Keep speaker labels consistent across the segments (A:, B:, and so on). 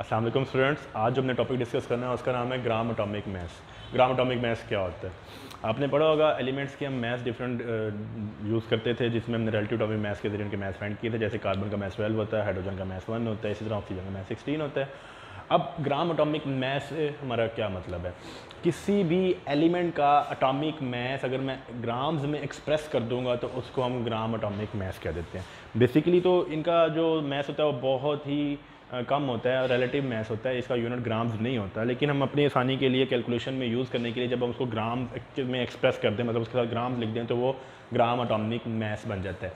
A: अस्सलाम वालेकुम स्टूडेंट्स। आज जो हमने टॉपिक डिस्कस करना है उसका नाम है ग्राम एटॉमिक मैस। ग्राम एटॉमिक मैस क्या होता है? आपने पढ़ा होगा एलिमेंट्स के हम मैस डिफरेंट यूज़ करते थे, जिसमें हमने रिलेटिव एटॉमिक मैस के जरिए उनके मैस फाइंड किए थे। जैसे कार्बन का मैस 12 होता है, हाइड्रोजन का मैस 1 होता है, इसी तरह ऑक्सीजन का मैस 16 होता है। अब ग्राम एटॉमिक मैस से हमारा क्या मतलब है? किसी भी एलिमेंट का एटॉमिक मैस अगर मैं ग्राम्स में एक्सप्रेस कर दूंगा तो उसको हम ग्राम एटॉमिक मैस कह देते हैं। बेसिकली तो इनका जो मैस होता है वो बहुत ही कम होता है, रिलेटिव मैस होता है, इसका यूनिट ग्राम्स नहीं होता। लेकिन हम अपनी आसानी के लिए कैलकुलेशन में यूज़ करने के लिए जब हम उसको ग्राम में एक्सप्रेस कर दें, मतलब उसके साथ ग्राम्स लिख दें, तो वो ग्राम एटॉमिक मैस बन जाता है।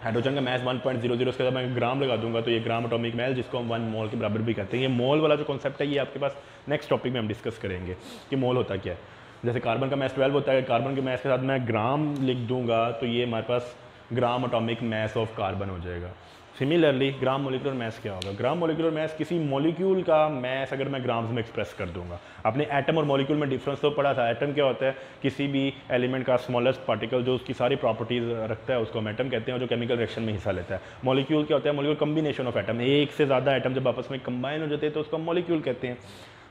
A: हाइड्रोजन का मैस 1.00, उसके साथ मैं ग्राम लगा दूंगा तो ये ग्राम एटॉमिक मैस, जिसको हम 1 मोल के बराबर भी कहते हैं। ये मोल वाला जो कॉन्सेप्ट है ये आपके पास नेक्स्ट टॉपिक में हम डिस्कस करेंगे कि मोल होता क्या है। जैसे कार्बन का मैस 12 होता है, कार्बन के मैस के साथ मैं ग्राम लिख दूंगा तो ये हमारे पास gram atomic mass of carbon हो जाएगा। सिमिलरली ग्राम मोलिकुलर मैस क्या होगा? ग्राम मोलिकुलर मैस किसी मॉलिक्यूल का मैस अगर मैं ग्राम्स में एक्सप्रेस कर दूंगा। आपने एटम और मॉलिक्यूल में डिफरेंस तो पढ़ा था। एटम क्या होता है? किसी भी एलिमेंट का स्मॉलेस्ट पार्टिकल जो उसकी सारी प्रॉपर्टीज रखता है उसको हम एटम कहते हैं, और जो केमिकल रिएक्शन में हिस्सा लेता है। मॉलिक्यूल क्या होता है? मॉलिक्यूल कम्बिनेशन ऑफ एटम, एक से ज़्यादा एटम जब आपस में कंबाइन हो जाते हैं तो उसको हम मॉलिक्यूल कहते हैं।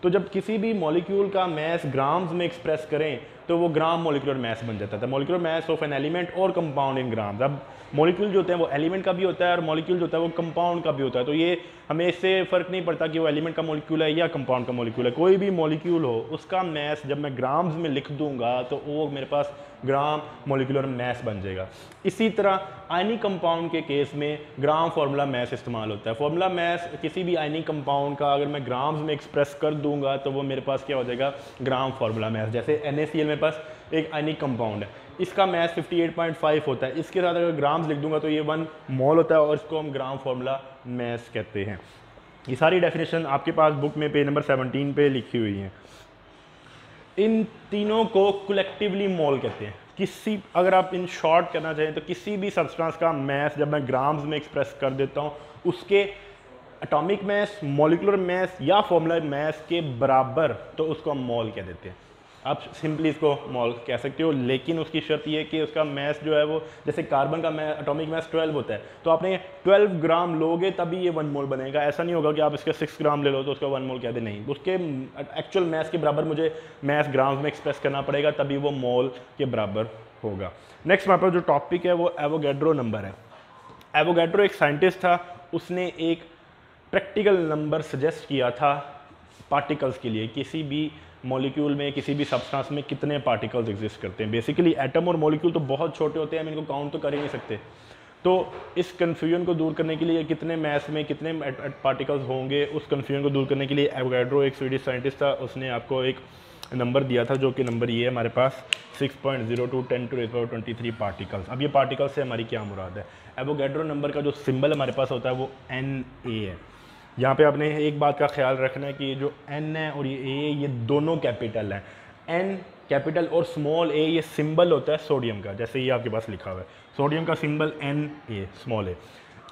A: तो जब किसी भी मॉलिक्यूल का मैस ग्राम्स में एक्सप्रेस करें तो वो ग्राम मॉलिक्यूलर मैस बन जाता है। Molecular mass of an element और कंपाउंड इन ग्राम्स। अब मॉलिक्यूल जो होते हैं वो एलिमेंट का भी होता है और मॉलिक्यूल जो होता है वो कंपाउंड का भी होता है। तो ये हमें इससे फ़र्क नहीं पड़ता कि वो एलिमेंट का मॉलिक्यूल है या कंपाउंड का मॉलिक्यूल है। कोई भी मॉलिक्यूल हो उसका मैस जब मैं ग्राम्स में लिख दूंगा तो वो मेरे पास ग्राम मॉलिक्यूलर मैस बन जाएगा। इसी तरह आयनिक कंपाउंड के केस में ग्राम फार्मूला मैस इस्तेमाल होता है। फार्मूला मैस किसी भी आयनिक कंपाउंड का अगर मैं ग्राम्स में एक्सप्रेस कर दूंगा तो वो मेरे पास क्या हो जाएगा? ग्राम फार्मूला मैस। जैसे NaCl मेरे पास एक आयनिक कंपाउंड है, इसका मैस 58.5 होता है, इसके साथ अगर ग्राम्स लिख दूंगा तो ये 1 मोल होता है और इसको हम ग्राम फार्मूला मैस कहते हैं। ये सारी डेफिनेशन आपके पास बुक में पेज नंबर 17 पे लिखी हुई है। इन तीनों को कलेक्टिवली मोल कहते हैं। किसी अगर आप इन शॉर्ट करना चाहें तो किसी भी सब्सटेंस का मैस जब मैं ग्राम्स में एक्सप्रेस कर देता हूँ उसके एटॉमिक मैस, मॉलिक्यूलर मैस या फॉर्मूला मैस के बराबर, तो उसको हम मोल कह देते हैं। आप सिंपली इसको मोल कह सकते हो, लेकिन उसकी शर्त ये कि उसका मैस जो है वो, जैसे कार्बन का एटॉमिक मैस 12 होता है तो आपने 12 ग्राम लोगे तभी ये 1 मोल बनेगा। ऐसा नहीं होगा कि आप इसके 6 ग्राम ले लो तो उसका 1 मोल कह दे, नहीं, उसके एक्चुअल मैस के बराबर मुझे मैस ग्राम्स में एक्सप्रेस करना पड़ेगा तभी वो मोल के बराबर होगा। नेक्स्ट हमारे पास जो टॉपिक है वो एवोगैड्रो नंबर है। एवोगैड्रो एक साइंटिस्ट था, उसने एक प्रैक्टिकल नंबर सजेस्ट किया था पार्टिकल्स के लिए। किसी भी मॉलिक्यूल में, किसी भी सब्सटेंस में कितने पार्टिकल्स एग्जिस्ट करते हैं। बेसिकली एटम और मॉलिक्यूल तो बहुत छोटे होते हैं, हम इनको काउंट तो कर ही नहीं सकते। तो इस कन्फ्यूजन को दूर करने के लिए कितने मैस में कितने पार्टिकल्स होंगे, उस कन्फ्यूजन को दूर करने के लिए एवोगैड्रो एक स्वीडिश साइंटिस्ट था, उसने आपको एक नंबर दिया था जो कि नंबर ये है हमारे पास 6.02 10⁻23 पार्टिकल्स। अब ये पार्टिकल्स से हमारी क्या मुराद है? एवोगैड्रो नंबर का जो सिंबल हमारे पास होता है वो Na है। यहाँ पे आपने एक बात का ख्याल रखना है कि जो N है और ये A, ये दोनों कैपिटल हैं। N कैपिटल और स्मॉल a ये सिंबल होता है सोडियम का, जैसे ये आपके पास लिखा हुआ है सोडियम का symbol Na small a।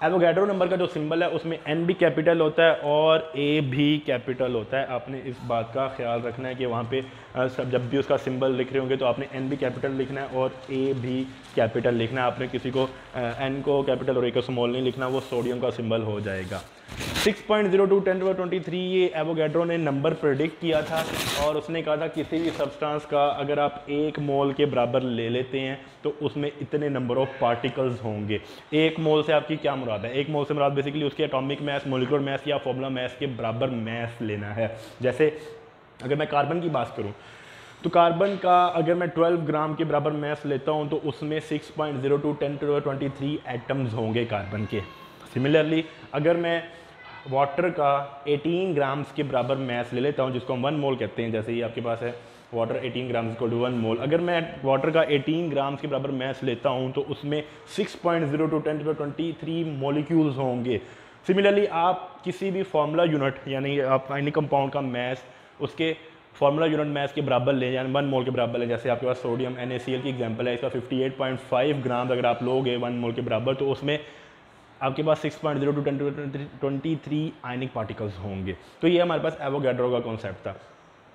A: Avogadro number का जो सिंबल है उसमें N भी कैपिटल होता है और A भी कैपिटल होता है। आपने इस बात का ख्याल रखना है कि वहाँ पे सब जब भी उसका सिंबल लिख रहे होंगे तो आपने N भी कैपिटल लिखना है और A भी कैपिटल लिखना है। आपने किसी को N को कैपिटल और A को स्मॉल नहीं लिखना, वो सोडियम का सिंबल हो जाएगा। 6.02 10⁻23 ये एवोगैड्रो ने नंबर प्रेडिक्ट किया था और उसने कहा था किसी भी सब्सटेंस का अगर आप 1 मोल के बराबर ले लेते हैं तो उसमें इतने नंबर ऑफ पार्टिकल्स होंगे। 1 मोल से आपकी क्या मुराद है? 1 मोल से मुराद बेसिकली उसके एटॉमिक मैस, मॉलिक्यूलर मैस या फॉर्मूला मैस के बराबर मैस लेना है। जैसे अगर मैं कार्बन की बात करूँ तो कार्बन का अगर मैं 12 ग्राम के बराबर मैस लेता हूँ तो उसमें 6.02 10⁻23 एटम्स होंगे कार्बन के। सिमिलरली अगर मैं वाटर का 18 ग्राम्स के बराबर मैस ले लेता हूँ जिसको हम 1 मोल कहते हैं, जैसे ये आपके पास है वाटर 18 ग्राम्स इक्वल टू 1 मोल। अगर मैं वाटर का 18 ग्राम्स के बराबर मैस लेता हूँ तो उसमें 6.02 10⁻23 मॉलिक्यूल्स होंगे। सिमिलरली आप किसी भी फार्मूला यूनिट यानी आप आयनिक कंपाउंड का मैस उसके फार्मूला यूनिट मैस के बराबर लें, यानी 1 मोल के बराबर लें। जैसे आपके पास सोडियम NaCl की एग्जांपल है, इसका 58.5 ग्राम अगर आप लोगे 1 मोल के बराबर तो उसमें आपके पास 6.02 10⁻23 आयनिक पार्टिकल्स होंगे। तो ये हमारे पास एवोगैड्रो का कॉन्सेप्ट था।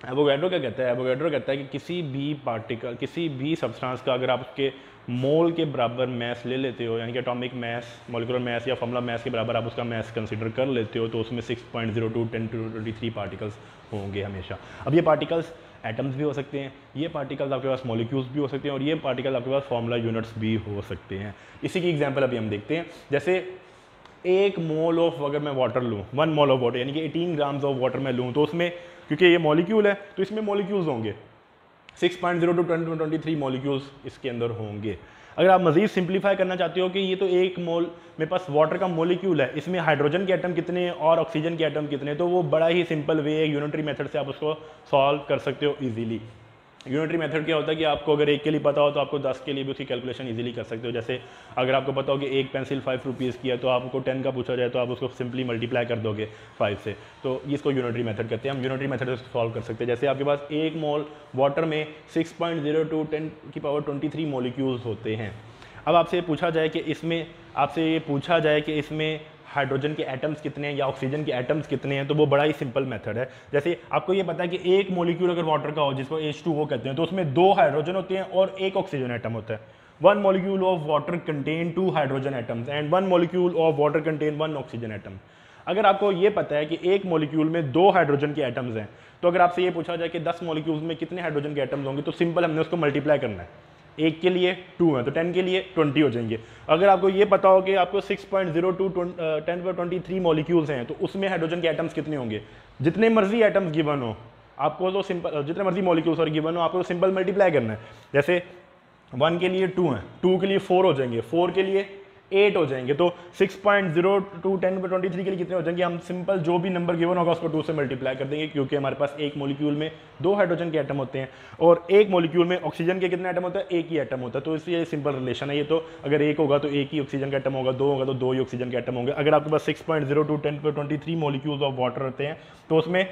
A: एवोगैड्रो क्या कहता है? एवोगैड्रो कहता है कि किसी भी पार्टिकल, किसी भी सब्सटेंस का अगर आप उसके मोल के बराबर मैस ले लेते हो, यानी कि एटॉमिक मैस, मॉलिक्यूलर मैस या फॉर्मूला मैस के बराबर आप उसका मैस कंसीडर कर लेते हो, तो उसमें 6.02 10⁻23 पार्टिकल्स होंगे हमेशा। अब ये पार्टिकल्स एटम्स भी हो सकते हैं, ये पार्टिकल्स आपके पास मॉलिक्यूल्स भी हो सकते हैं, और ये पार्टिकल आपके पास फॉर्मूला यूनिट्स भी हो सकते हैं। इसी की एग्जांपल अभी हम देखते हैं। जैसे 1 मोल ऑफ अगर मैं वाटर लूँ, 1 मोल ऑफ वाटर यानी कि 18 ग्राम्स ऑफ वाटर मैं लूँ, तो उसमें क्योंकि ये मॉलिक्यूल है तो इसमें मॉलिक्यूल्स होंगे, 6.02 10⁻23 मॉलिक्यूल्स इसके अंदर होंगे। अगर आप मजीद सिंप्लीफाई करना चाहते हो कि ये तो 1 मोल मेरे पास वाटर का मॉलिक्यूल है, इसमें हाइड्रोजन के एटम कितने हैं और ऑक्सीजन के एटम कितने हैं, तो वो बड़ा ही सिंपल वे है, यूनिटरी मेथड से आप उसको सॉल्व कर सकते हो इजीली। यूनिटरी मेथड क्या होता है कि आपको अगर 1 के लिए पता हो तो आपको 10 के लिए भी उसकी कैलकुलेशन इजीली कर सकते हो। जैसे अगर आपको पता हो कि एक पेंसिल 5 रुपीज़ की है, तो आपको 10 का पूछा जाए तो आप उसको सिंपली मल्टीप्लाई कर दोगे 5 से, तो इसको यूनिटरी मेथड कहते हैं। हम यूनिटरी मेथड से सॉल्व कर सकते हैं। जैसे आपके पास 1 मोल वाटर में 6.02 10⁻23 मॉलिक्यूल्स होते हैं। अब आपसे पूछा जाए कि इसमें, आपसे ये पूछा जाए कि इसमें हाइड्रोजन के एटम्स कितने हैं या ऑक्सीजन के एटम्स कितने हैं, तो वो बड़ा ही सिंपल मेथड है। जैसे आपको ये पता है कि 1 मॉलिक्यूल अगर वाटर का हो जिसको H2O कहते हैं, तो उसमें 2 हाइड्रोजन होते हैं और 1 ऑक्सीजन एटम होता है। 1 molecule of water contain 2 hydrogen atoms and 1 molecule of water contain 1 oxygen atom. अगर आपको ये पता है कि 1 मॉलिक्यूल में 2 हाइड्रोजन के एटम्स हैं, तो अगर आपसे ये पूछा जाए कि 10 मॉलिक्यूल्स में कितने हाइड्रोजन के एटम्स होंगे, तो सिंपल हमने उसको मल्टीप्लाई करना है। 1 के लिए 2 है तो 10 के लिए 20 हो जाएंगे। अगर आपको ये पता हो कि आपको 6.02 10⁻23 मॉलिक्यूल्स हैं, तो उसमें हाइड्रोजन के एटम्स कितने होंगे, जितने मर्जी एटम्स गिवन हो आपको तो सिंपल, जितने मर्जी मॉलिक्यूल्स और गिवन हो आपको तो सिंपल मल्टीप्लाई करना है। जैसे 1 के लिए 2 है, 2 के लिए 4 हो जाएंगे, 4 के लिए 8 हो जाएंगे, तो 6.02 10⁻23 के लिए कितने हो जाएंगे, हम सिंपल जो भी नंबर गिवन होगा उसको 2 से मल्टीप्लाई कर देंगे, क्योंकि हमारे पास 1 मॉलिक्यूल में 2 हाइड्रोजन के एटम होते हैं और 1 मॉलिक्यूल में ऑक्सीजन के कितने एटम होता है, 1 ही एटम होता है। तो इसलिए सिंपल रिलेशन है ये। तो अगर 1 होगा तो 1 ही ऑक्सीजन का एटम होगा, 2 होगा तो 2 ही ऑक्सीजन के एटम होंगे। अगर आपके पास 6.02 10⁻23 मॉलिक्यूल्स ऑफ वाटर होते हैं, तो उसमें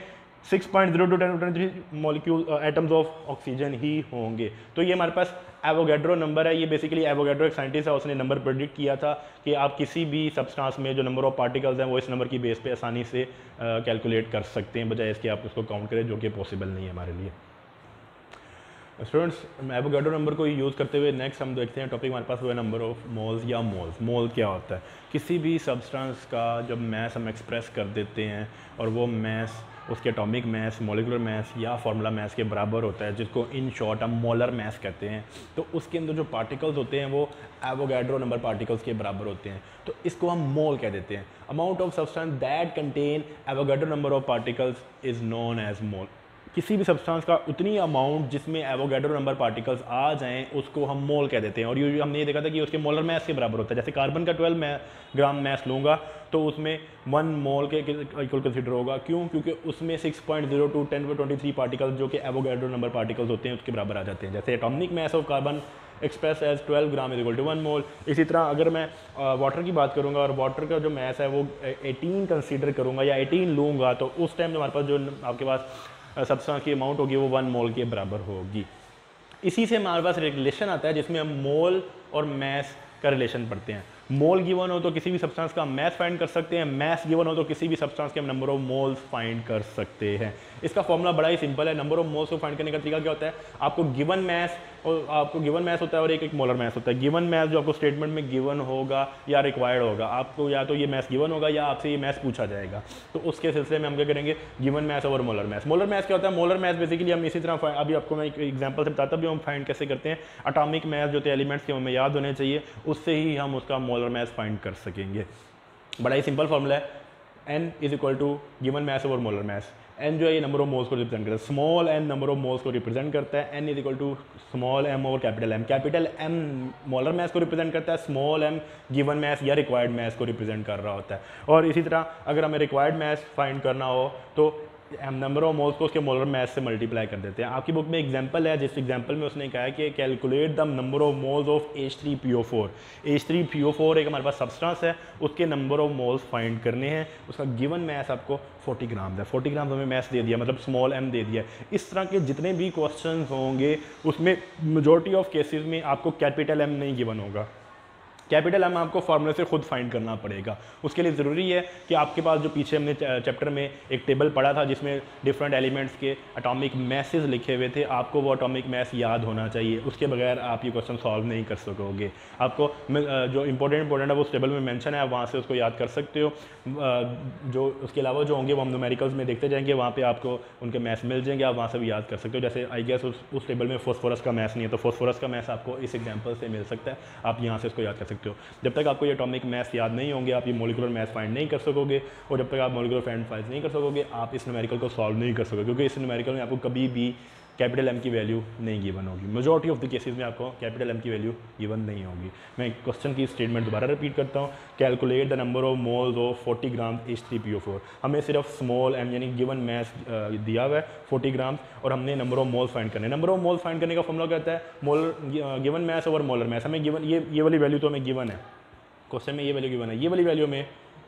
A: 6.02 10⁻23 मॉलिक्यूल एटम्स ऑफ ऑक्सीजन ही होंगे। तो ये हमारे पास एवोगैड्रो नंबर है। ये बेसिकली एवोगैड्रो एक साइंटिस्ट है, उसने नंबर प्रेडिक्ट किया था कि आप किसी भी सब्सटेंस में जो नंबर ऑफ पार्टिकल्स हैं वो इस नंबर की बेस पे आसानी से कैलकुलेट कर सकते हैं, बजाय इसके आप उसको काउंट करें, जो कि पॉसिबल नहीं है हमारे लिए। स्टूडेंट्स, एवोगैड्रो नंबर को यूज़ करते हुए नेक्स्ट हम देखते हैं टॉपिक हमारे पास वो है नंबर ऑफ मोल्स या मोल्स। मोल क्या होता है? किसी भी सब्सटेंस का जब मैस हम एक्सप्रेस कर देते हैं और वो मैस उसके एटॉमिक मैस, मॉलिक्यूलर मैस या फार्मूला मैस के बराबर होता है, जिसको इन शॉर्ट हम मोलर मैस कहते हैं, तो उसके अंदर जो पार्टिकल्स होते हैं वो एवोगैड्रो नंबर पार्टिकल्स के बराबर होते हैं, तो इसको हम मोल कह देते हैं। Amount of substance that contain Avogadro number of particles is known as mole. किसी भी सब्सटेंस का उतनी अमाउंट जिसमें एवोगैड्रो नंबर पार्टिकल्स आ जाएं उसको हम मोल कह देते हैं। और ये हमने ये देखा था कि उसके मोलर मैस के बराबर होता है। जैसे कार्बन का 12 ग्राम मैस लूँगा तो उसमें 1 मोल के इक्वल कंसिडर होगा। क्यों? क्योंकि उसमें 6.02 10⁻23 पार्टिकल्स जो कि एवोगैड्रो नंबर पार्टिकल्स होते हैं उसके बराबर आ जाते हैं। जैसे atomic mass of carbon express as 12 gram is equal to 1 mole. इसी तरह अगर मैं वाटर की बात करूँगा और वाटर का जो मैस है वो 18 कंसीडर करूँगा या 18 लूँगा, तो उस टाइम हमारे पास जो आपके पास सब्सटेंस की अमाउंट होगी वो 1 मोल के बराबर होगी। इसी से हमारे पास रिलेशन आता है जिसमें हम मोल और मैस का रिलेशन पढ़ते हैं। मोल गिवन हो तो किसी भी सब्सटेंस का मैस फाइंड कर सकते हैं, मैस गिवन हो तो किसी भी सब्सटेंस के हम नंबर ऑफ मोल्स फाइंड कर सकते हैं। इसका फॉर्मूला बड़ा ही सिंपल है। नंबर ऑफ मोल्स को फाइंड करने का तरीका क्या होता है? आपको गिवन मैस होता है और एक मोलर मैस होता है। गिवन मैस जो आपको स्टेटमेंट में गिवन होगा या रिक्वायर्ड होगा, आपको या तो ये मैस गिवन होगा या आपसे ये मैस पूछा जाएगा, तो उसके सिलसिले में हम क्या करेंगे, गिवन मैस और मोलर मैस। मोलर मैस क्या होता है? मोलर मैस बेसिकली हम इसी तरह अभी आपको मैं एक एग्जाम्पल से बताता भी हम फाइंड कैसे करते हैं। एटॉमिक मैस जो थे एलिमेंट्स के हमें याद होने चाहिए, उससे ही हम उसका मोलर मैस फाइंड कर सकेंगे। बड़ा ही सिंपल फॉर्मूला है, n is equal to given mass over molar mass. n जो है ये नंबर ऑफ मोल्स को रिप्रेजेंट करता है, small n number of moles को रिप्रेजेंट करता है। n is equal to small m over capital M। Capital M molar mass को रिप्रेजेंट करता है, स्मॉल m गिवन मैस या रिक्वायर्ड मैस को रिप्रेजेंट कर रहा होता है। और इसी तरह अगर हमें रिक्वायर्ड मैस फाइंड करना हो तो हम नंबर ऑफ मोल्स को उसके मोलर मैस से मल्टीप्लाई कर देते हैं। आपकी बुक में एग्जांपल है, जिस एग्जांपल में उसने कहा है कि calculate the number of moles of H3PO4। H3PO4 एक हमारे पास सब्सटेंस है, उसके नंबर ऑफ मोल्स फाइंड करने हैं। उसका गिवन मैस आपको 40 ग्राम है। 40 ग्राम हमें मैस दे दिया, मतलब स्मॉल m दे दिया। इस तरह के जितने भी क्वेश्चन होंगे उसमें मेजॉरिटी ऑफ केसेस में आपको कैपिटल M नहीं गिवन होगा। कैपिटल एम आपको फॉर्मूले से खुद फाइंड करना पड़ेगा। उसके लिए ज़रूरी है कि आपके पास जो पीछे हमने चैप्टर में एक टेबल पढ़ा था जिसमें डिफरेंट एलिमेंट्स के एटॉमिक मैसेज लिखे हुए थे, आपको वो एटॉमिक मैस याद होना चाहिए, उसके बगैर आप ये क्वेश्चन सॉल्व नहीं कर सकोगे। आपको जो इंपॉर्टेंट है वो उस टेबल में मेंशन है, आप वहाँ से उसको याद कर सकते हो। जो उसके अलावा जो होंगे वो हम न्यूमेरिकल्स में देखते जाएंगे, वहाँ पर आपको उनके मैथ्स मिल जाएंगे, आप वहाँ से भी याद कर सकते हो। जैसे आई गेस उस टेबल में फॉस्फोरस का मैथ्स नहीं है, तो फॉस्फोरस का मैथ्स आपको इस एग्जाम्पल से मिल सकता है, आप यहाँ से उसको याद कर सकते हो। जब तक आपको ये एटॉमिक मैथ्स याद नहीं होंगे आप ये मॉलिक्यूलर मैथ्स फाइंड नहीं कर सकोगे, और जब तक आप मॉलिक्यूलर फाइंड नहीं कर सकोगे आप इस न्यूमेरिकल को सॉल्व नहीं कर सकोगे, क्योंकि इस न्यूमेरिकल में आपको कभी भी कैपिटल एम की वैल्यू नहीं गिवन होगी। मेजॉरिटी ऑफ द केसेस में आपको कैपिटल एम की वैल्यू गिवन नहीं होगी। मैं क्वेश्चन की स्टेटमेंट दोबारा रिपीट करता हूँ, calculate the number of moles of 40 gram H3PO4। हमें सिर्फ स्मॉल एम यानी गिवन मैस दिया हुआ है 40 ग्राम, और हमने नंबर ऑफ मोल्स फाइंड करने। नंबर ऑफ मोल्स फाइंड करने का फॉर्मूला कहता है mole given mass over molar mass. हमें गिवन ये वाली वैल्यू तो हमें गिवन है, क्वेश्चन में ये वैल्यू गिवन है, ये वाली वैल्यू में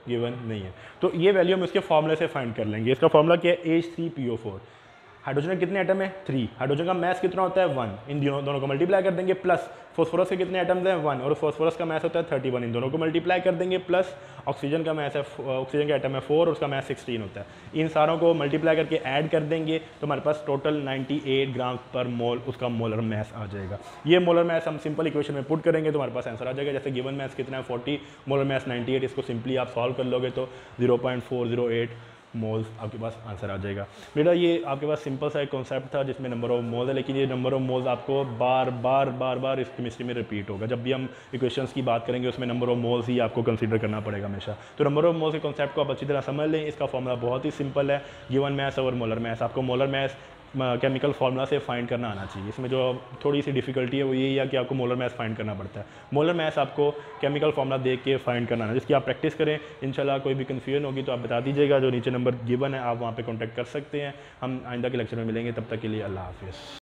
A: गिवन नहीं है, तो ये वैल्यू हम इसके फॉर्मूले से फाइंड कर लेंगे। इसका फॉर्मूला क्या है, H3PO4। हाइड्रोजन के कितने एटम है, 3। हाइड्रोजन का मैस कितना होता है, 1। इन दोनों को मल्टीप्लाई कर देंगे, प्लस फॉस्फोरस के कितने एटम्स हैं, 1, और फॉस्फोरस का मैस होता है 31। इन दोनों को मल्टीप्लाई कर देंगे, प्लस ऑक्सीजन का मैस है, ऑक्सीजन का एटम है 4 और उसका मैस 16 होता है। इन सारों को मल्टीप्लाई करके ऐड कर देंगे तो हमारे पास टोटल 98 ग्राम पर मोल उसका मोलर मैस आ जाएगा। ये मोलर मैस हम सिंपल इक्वेशन में पुट करेंगे तो हमारे पास आंसर आ जाएगा। जैसे गिवन मैस कितना है 40, मोलर मैस 98, इसको सिंपली आप सॉल्व कर लोगे तो 0.408 मोल्स आपके पास आंसर आ जाएगा। बेटा ये आपके पास सिंपल सा एक कॉन्सेप्ट था जिसमें नंबर ऑफ मोल्स है, लेकिन ये नंबर ऑफ मोल्स आपको बार बार इस केमिस्ट्री में रिपीट होगा। जब भी हम इक्वेशंस की बात करेंगे उसमें नंबर ऑफ मोल्स ही आपको कंसीडर करना पड़ेगा हमेशा। तो नंबर ऑफ मोल्स के कॉन्सेप्ट को आप अच्छी तरह समझ लें। इसका फॉर्मूला बहुत ही सिंपल है, given mass over molar mass. आपको मोलर मैस केमिकल फार्मूला से फाइंड करना आना चाहिए। इसमें जो थोड़ी सी डिफिकल्टी है वो यही है कि आपको मोलर मैस फाइंड करना पड़ता है। मोलर मैस आपको केमिकल फार्मूला देख के फाइंड करना आना, जिसकी आप प्रैक्टिस करें। इंशाल्लाह कोई भी कन्फ्यूजन होगी तो आप बता दीजिएगा, जो नीचे नंबर गिवन है आप वहाँ पे कांटेक्ट कर सकते हैं। हम आइंदा के लेक्चर में मिलेंगे, तब तक के लिए अल्लाह हाफिज़।